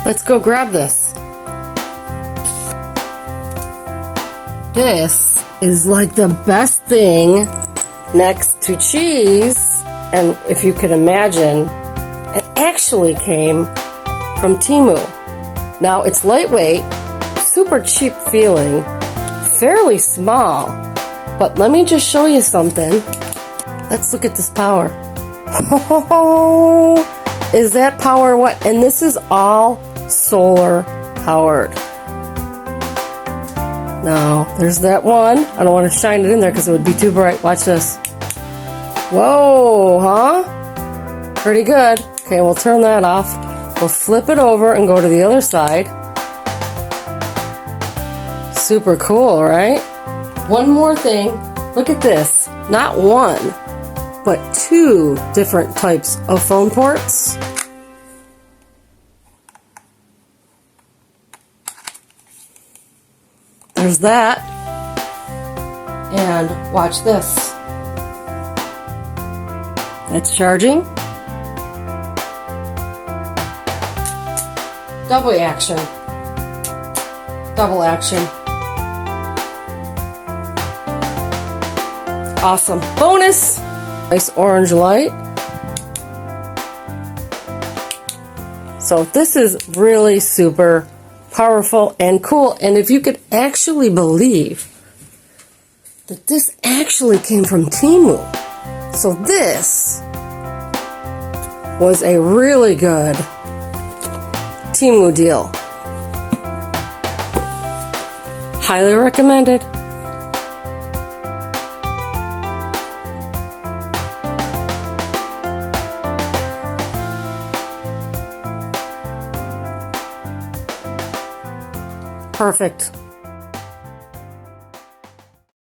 Let's go grab this. This is like the best thing next to cheese. And if you could imagine, it actually came from Temu. Now it's lightweight, super cheap feeling, fairly small, but let me just show you something. Let's look at this power. Oh, is that power what? And this is all solar powered. Now, there's that one. I don't want to shine it in there because it would be too bright. Watch this. Whoa, huh? Pretty good. Okay, we'll turn that off. We'll flip it over and go to the other side. Super cool, right? One more thing. Look at this. Not one, but two different types of phone ports. There's that. And watch this. That's charging. Double action. Double action. Awesome. Bonus! Nice orange light. So this is really super powerful and cool. And if you could actually believe that this actually came from Temu. So this was a really good Temu deal. Highly recommended. Perfect.